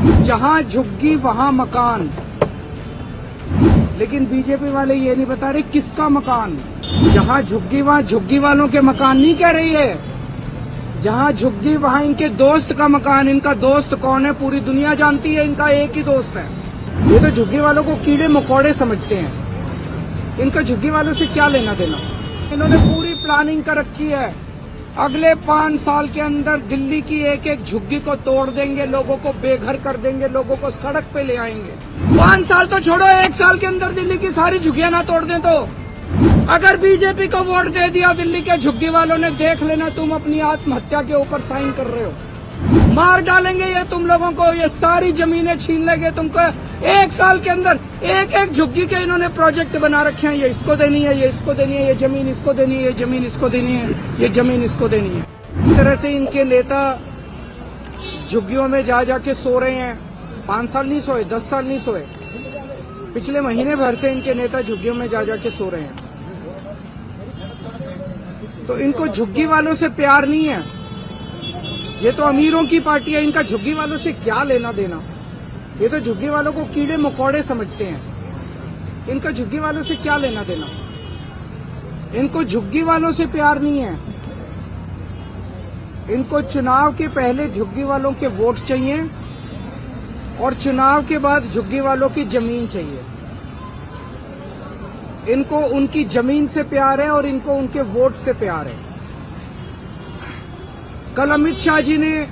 जहां झुग्गी वहां मकान, लेकिन बीजेपी वाले ये नहीं बता रहे किसका मकान। जहां झुग्गी वहां झुग्गी वालों के मकान नहीं कह रही है। जहां झुग्गी वहां इनके दोस्त का मकान। इनका दोस्त कौन है पूरी दुनिया जानती है, इनका एक ही दोस्त है। ये तो झुग्गी वालों को कीड़े मकोड़े समझते हैं। इनका झुग्गी वालों से क्या लेना देना। इन्होंने पूरी प्लानिंग कर रखी है। अगले 5 साल के अंदर दिल्ली की एक एक झुग्गी को तोड़ देंगे, लोगों को बेघर कर देंगे, लोगों को सड़क पे ले आएंगे। 5 साल तो छोड़ो, 1 साल के अंदर दिल्ली की सारी झुग्गियां ना तोड़ दें तो। अगर बीजेपी को वोट दे दिया दिल्ली के झुग्गी वालों ने, देख लेना तुम अपनी आत्महत्या के ऊपर साइन कर रहे हो। मार डालेंगे ये तुम लोगों को, ये सारी जमीनें छीन लेंगे तुमको। 1 साल के अंदर एक एक झुग्गी के इन्होंने प्रोजेक्ट बना रखे हैं। ये इसको देनी है, ये इसको देनी है, ये जमीन इसको देनी है, ये जमीन इसको देनी है, ये जमीन इसको देनी है। इस तरह से इनके नेता झुग्गियों में जा जाके सो रहे हैं। 5 साल नहीं सोए, 10 साल नहीं सोए। पिछले महीने भर से इनके नेता झुग्गियों में जा जाके सो रहे हैं। तो इनको झुग्गी वालों से प्यार नहीं है। ये तो अमीरों की पार्टी है, इनका झुग्गी वालों से क्या लेना देना। ये तो झुग्गी वालों को कीड़े मकोड़े समझते हैं। इनका झुग्गी वालों से क्या लेना देना। इनको झुग्गी वालों से प्यार नहीं है। इनको चुनाव के पहले झुग्गी वालों के वोट चाहिए और चुनाव के बाद झुग्गी वालों की जमीन चाहिए। इनको उनकी जमीन से प्यार है और इनको उनके वोट से प्यार है। कल अमित शाह जी ने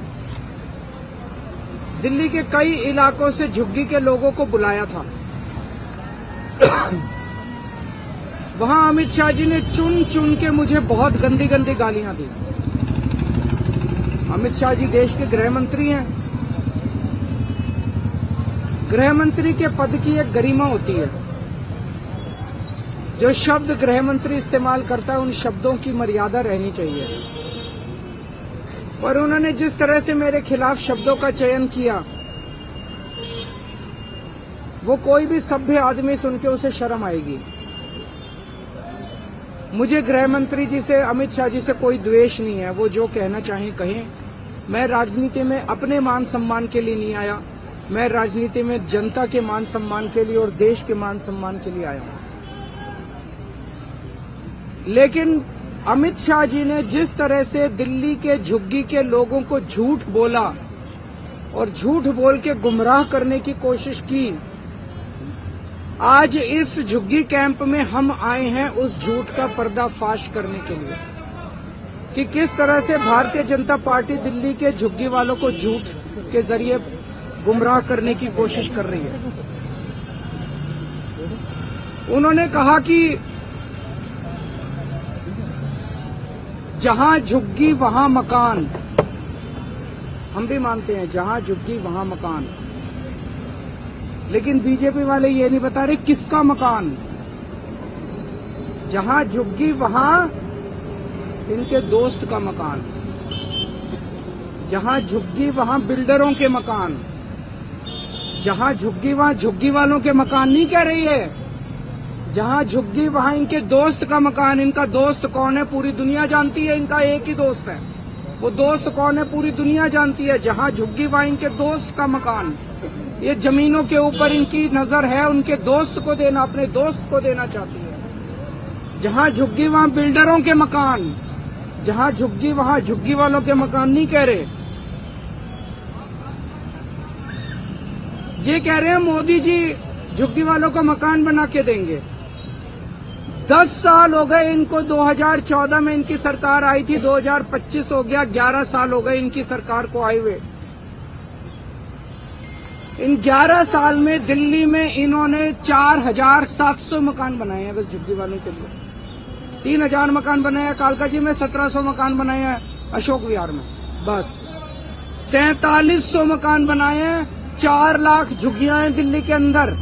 दिल्ली के कई इलाकों से झुग्गी के लोगों को बुलाया था। वहां अमित शाह जी ने चुन चुन के मुझे बहुत गंदी गंदी गालियां दी। अमित शाह जी देश के गृह मंत्री हैं। गृह मंत्री के पद की एक गरिमा होती है। जो शब्द गृह मंत्री इस्तेमाल करता है उन शब्दों की मर्यादा रहनी चाहिए। और उन्होंने जिस तरह से मेरे खिलाफ शब्दों का चयन किया, वो कोई भी सभ्य आदमी सुन के उसे शर्म आएगी। मुझे गृह मंत्री जी से, अमित शाह जी से कोई द्वेष नहीं है। वो जो कहना चाहें कहें। मैं राजनीति में अपने मान सम्मान के लिए नहीं आया। मैं राजनीति में जनता के मान सम्मान के लिए और देश के मान सम्मान के लिए आया हूं। लेकिन अमित शाह जी ने जिस तरह से दिल्ली के झुग्गी के लोगों को झूठ बोला और झूठ बोल के गुमराह करने की कोशिश की, आज इस झुग्गी कैंप में हम आए हैं उस झूठ का पर्दाफाश करने के लिए कि किस तरह से भारतीय जनता पार्टी दिल्ली के झुग्गी वालों को झूठ के जरिए गुमराह करने की कोशिश कर रही है। उन्होंने कहा कि जहां झुग्गी वहां मकान। हम भी मानते हैं जहां झुग्गी वहां मकान, लेकिन बीजेपी वाले ये नहीं बता रहे किसका मकान। जहां झुग्गी वहां इनके दोस्त का मकान। जहां झुग्गी वहां बिल्डरों के मकान। जहां झुग्गी वहां झुग्गी वालों के मकान नहीं कह रही है। जहां झुग्गी वहां इनके दोस्त का मकान। इनका दोस्त कौन है पूरी दुनिया जानती है, इनका एक ही दोस्त है। वो दोस्त कौन है पूरी दुनिया जानती है। जहां झुग्गी वहां इनके दोस्त का मकान। ये जमीनों के ऊपर इनकी नजर है, उनके दोस्त को देना, अपने दोस्त को देना चाहती है। जहां झुग्गी वहां बिल्डरों के मकान। जहां झुग्गी वहां झुग्गी वालों के मकान नहीं कह रहे। ये कह रहे हैं मोदी जी झुग्गी वालों को मकान बना के देंगे। 10 साल हो गए इनको। 2014 में इनकी सरकार आई थी, 2025 हो गया, 11 साल हो गए इनकी सरकार को आए हुए। इन 11 साल में दिल्ली में इन्होंने 4700 मकान बनाए हैं बस झुग्गी वालों के लिए। 3000 मकान बनाए हैं कालका जी में, 1700 मकान बनाए हैं अशोक विहार में बस। 4700 मकान बनाए हैं। 4 लाख झुग्गियां हैं दिल्ली के अंदर।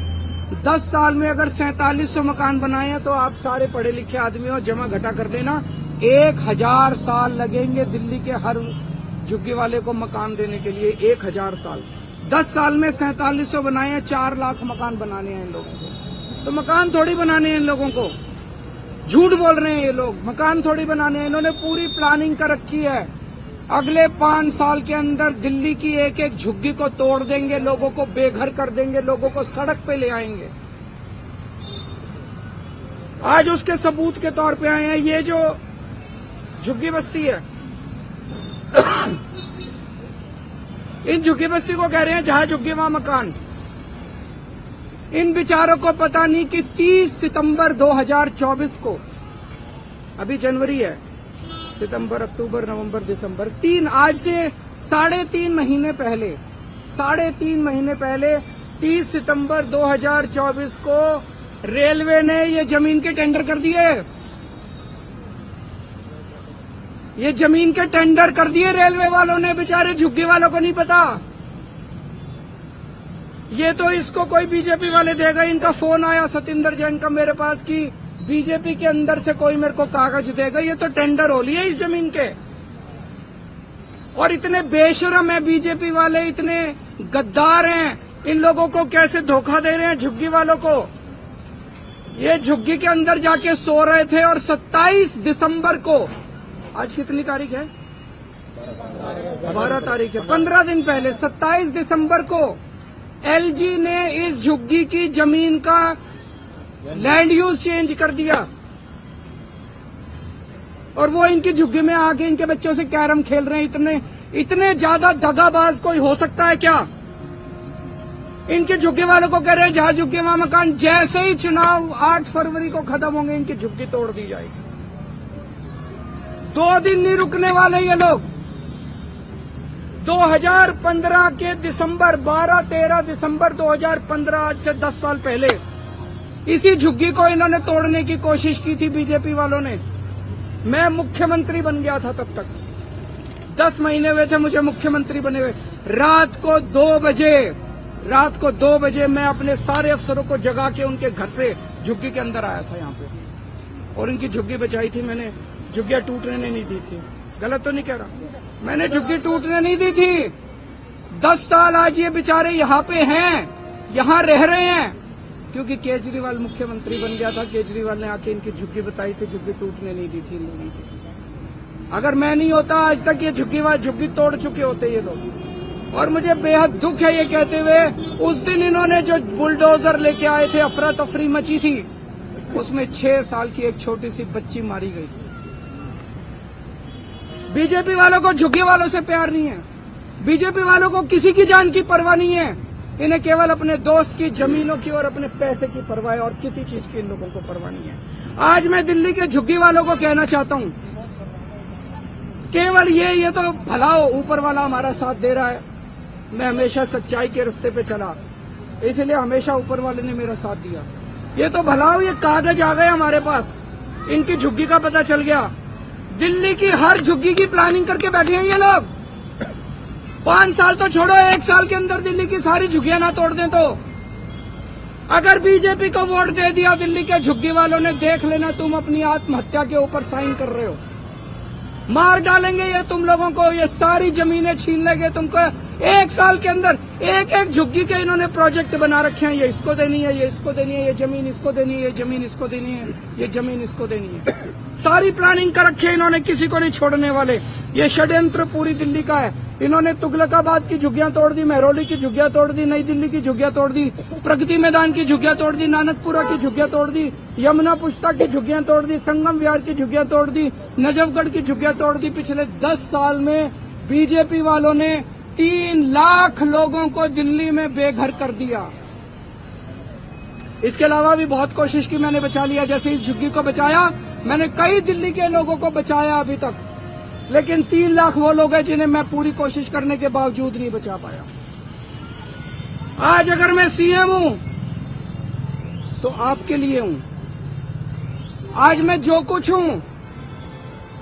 10 साल में अगर 4700 मकान बनाए हैं तो आप सारे पढ़े लिखे आदमी हो, जमा घटा कर देना। 1000 साल लगेंगे दिल्ली के हर झुग्गी वाले को मकान देने के लिए। 1000 साल। 10 साल में 4700 बनाए हैं। 4 लाख मकान बनाने हैं इन लोगों को। तो मकान थोड़ी बनाने हैं इन लोगों को। झूठ बोल रहे हैं ये लोग। मकान थोड़ी बनाने हैं। इन्होंने पूरी प्लानिंग कर रखी है। अगले 5 साल के अंदर दिल्ली की एक एक झुग्गी को तोड़ देंगे, लोगों को बेघर कर देंगे, लोगों को सड़क पे ले आएंगे। आज उसके सबूत के तौर पे आए हैं ये जो झुग्गी बस्ती है। इन झुग्गी बस्ती को कह रहे हैं जहां झुग्गी वहां मकान। इन बेचारों को पता नहीं कि 30 सितंबर 2024 को, अभी जनवरी है, सितंबर, अक्टूबर, नवंबर, दिसंबर, आज से 3.5 महीने पहले 30 सितंबर 2024 को रेलवे ने ये जमीन के टेंडर कर दिए। ये जमीन के टेंडर कर दिए रेलवे वालों ने, बेचारे झुग्गी वालों को नहीं पता। ये तो इसको कोई बीजेपी वाले देगा। इनका फोन आया सतिंदर जैन का मेरे पास कि बीजेपी के अंदर से कोई मेरे को कागज देगा। ये तो टेंडर हो लिए इस जमीन के। और इतने बेशरम है बीजेपी वाले, इतने गद्दार हैं, इन लोगों को कैसे धोखा दे रहे हैं झुग्गी वालों को। ये झुग्गी के अंदर जाके सो रहे थे और 27 दिसंबर को, आज कितनी तारीख है? 12 तारीख है, 15 दिन पहले 27 दिसंबर को एलजी ने इस झुग्गी की जमीन का लैंड यूज चेंज कर दिया। और वो इनकी झुग्गी में आके इनके बच्चों से कैरम खेल रहे हैं। इतने ज्यादा दगाबाज कोई हो सकता है क्या? इनके झुग्गी वालों को कह रहे हैं जहां झुग्गी वहां मकान। जैसे ही चुनाव 8 फरवरी को खत्म होंगे इनकी झुग्गी तोड़ दी जाएगी। 2 दिन नहीं रुकने वाले ये लोग। 2015 के दिसंबर 12-13 दिसंबर 2015, आज से 10 साल पहले इसी झुग्गी को इन्होंने तोड़ने की कोशिश की थी बीजेपी वालों ने। मैं मुख्यमंत्री बन गया था तब तक, 10 महीने हुए थे मुझे मुख्यमंत्री बने हुए। रात को 2 बजे मैं अपने सारे अफसरों को जगा के उनके घर से झुग्गी के अंदर आया था यहाँ पे, और इनकी झुग्गी बचाई थी मैंने। झुग्गियां टूटने नहीं दी थी। गलत तो नहीं कह रहा? मैंने झुग्गी टूटने नहीं दी थी। 10 साल आज ये बेचारे यहाँ पे हैं, यहाँ रह रहे हैं, क्योंकि केजरीवाल मुख्यमंत्री बन गया था। केजरीवाल ने आके इनकी झुग्गी बताई थी, झुग्गी टूटने नहीं दी थी इन लोगों की। अगर मैं नहीं होता आज तक ये झुग्गी तोड़ चुके होते ये लोग। और मुझे बेहद दुख है ये कहते हुए, उस दिन इन्होंने जो बुलडोजर लेके आए थे, अफरा तफरी मची थी, उसमें 6 साल की एक छोटी सी बच्ची मारी गई। बीजेपी वालों को झुग्गी वालों से प्यार नहीं है। बीजेपी वालों को किसी की जान की परवाह नहीं है। इन्हें केवल अपने दोस्त की जमीनों की और अपने पैसे की परवाह है, और किसी चीज की इन लोगों को परवाह नहीं है। आज मैं दिल्ली के झुग्गी वालों को कहना चाहता हूं, केवल ये तो भला हो, ऊपर वाला हमारा साथ दे रहा है। मैं हमेशा सच्चाई के रास्ते पे चला, इसलिए हमेशा ऊपर वाले ने मेरा साथ दिया। ये तो भला हो, ये कागज आ गए हमारे पास, इनकी झुग्गी का पता चल गया। दिल्ली की हर झुग्गी की प्लानिंग करके बैठे हैं ये लोग। 5 साल तो छोड़ो, 1 साल के अंदर दिल्ली की सारी झुग्गियां ना तोड़ दें तो। अगर बीजेपी को वोट दे दिया दिल्ली के झुग्गी वालों ने, देख लेना तुम अपनी आत्महत्या के ऊपर साइन कर रहे हो। मार डालेंगे ये तुम लोगों को, ये सारी जमीनें छीन लेंगे तुमको। 1 साल के अंदर एक झुग्गी के इन्होंने प्रोजेक्ट बना रखे हैं। ये इसको देनी है, ये इसको देनी है, ये जमीन इसको देनी है, ये जमीन इसको देनी है, ये जमीन इसको देनी है। सारी प्लानिंग कर रखी है इन्होंने, किसी को नहीं छोड़ने वाले। ये षड्यंत्र पूरी दिल्ली का है। इन्होंने तुगलकाबाद की झुग्गियां तोड़ दी, महरौली की झुग्गियां तोड़ दी, नई दिल्ली की झुग्गियां तोड़ दी, प्रगति मैदान की झुग्गियां तोड़ दी, नानकपुरा की झुग्गियां तोड़ दी, यमुना पुष्ता की झुग्गियां तोड़ दी, संगम विहार की झुग्गियां तोड़ दी, नजफगढ़ की झुग्गियां तोड़ दी। पिछले 10 साल में बीजेपी वालों ने 3 लाख लोगों को दिल्ली में बेघर कर दिया। इसके अलावा भी बहुत कोशिश की मैंने, बचा लिया। जैसे इस झुग्गी को बचाया मैंने, कई दिल्ली के लोगों को बचाया अभी तक, लेकिन 3 लाख वो लोग हैं जिन्हें मैं पूरी कोशिश करने के बावजूद नहीं बचा पाया। आज अगर मैं सीएम हूं तो आपके लिए हूं। आज मैं जो कुछ हूं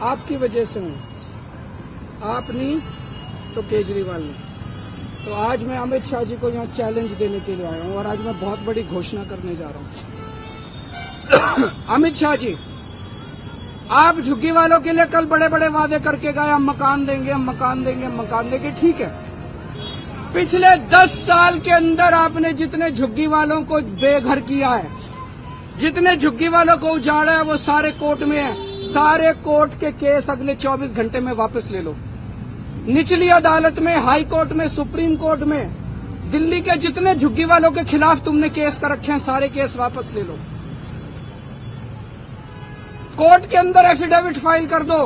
आपकी वजह से हूं। आप नहीं तो केजरीवाल ने। तो आज मैं अमित शाह जी को यहाँ चैलेंज देने के लिए आया हूं, और आज मैं बहुत बड़ी घोषणा करने जा रहा हूं। अमित शाह जी, आप झुग्गी वालों के लिए कल बड़े बड़े वादे करके गए, हम मकान देंगे, हम मकान देंगे, हम मकान देंगे। ठीक है, पिछले 10 साल के अंदर आपने जितने झुग्गी वालों को बेघर किया है, जितने झुग्गी वालों को उजाड़ा है, वो सारे कोर्ट में है। सारे कोर्ट के केस अगले 24 घंटे में वापस ले लो। निचली अदालत में, हाई कोर्ट में, सुप्रीम कोर्ट में, दिल्ली के जितने झुग्गी वालों के खिलाफ तुमने केस कर रखे हैं, सारे केस वापस ले लो। कोर्ट के अंदर एफिडेविट फाइल कर दो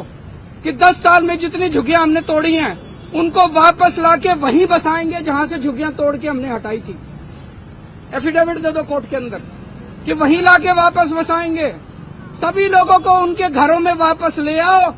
कि 10 साल में जितनी झुग्गियां हमने तोड़ी हैं उनको वापस लाके वहीं बसाएंगे जहां से झुग्गियां तोड़ के हमने हटाई थी। एफिडेविट दे दो कोर्ट के अंदर कि वहीं लाके वापस बसाएंगे। सभी लोगों को उनके घरों में वापस ले आओ।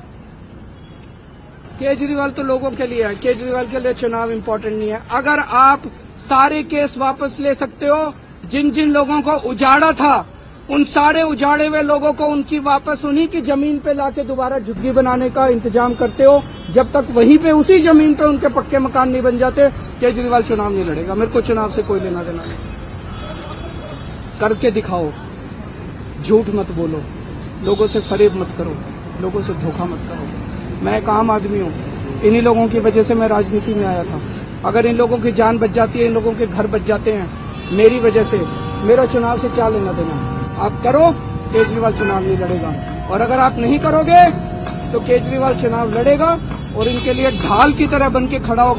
केजरीवाल तो लोगों के लिए है, केजरीवाल के लिए चुनाव इम्पोर्टेंट नहीं है। अगर आप सारे केस वापस ले सकते हो, जिन जिन लोगों को उजाड़ा था उन सारे उजाड़े हुए लोगों को उनकी वापस उन्हीं की जमीन पे लाके दोबारा झुग्गी बनाने का इंतजाम करते हो, जब तक वहीं पे उसी जमीन पे उनके पक्के मकान नहीं बन जाते, केजरीवाल चुनाव नहीं लड़ेगा। मेरे को चुनाव से कोई लेना देना नहीं। करके दिखाओ, झूठ मत बोलो, लोगों से फरेब मत करो, लोगों से धोखा मत करो। मैं एक आम आदमी हूँ, इन्हीं लोगों की वजह से मैं राजनीति में आया था। अगर इन लोगों की जान बच जाती है, इन लोगों के घर बच जाते हैं मेरी वजह से, मेरा चुनाव से क्या लेना देना। आप करो, केजरीवाल चुनाव नहीं लड़ेगा। और अगर आप नहीं करोगे तो केजरीवाल चुनाव लड़ेगा और इनके लिए ढाल की तरह बन के खड़ा होगा।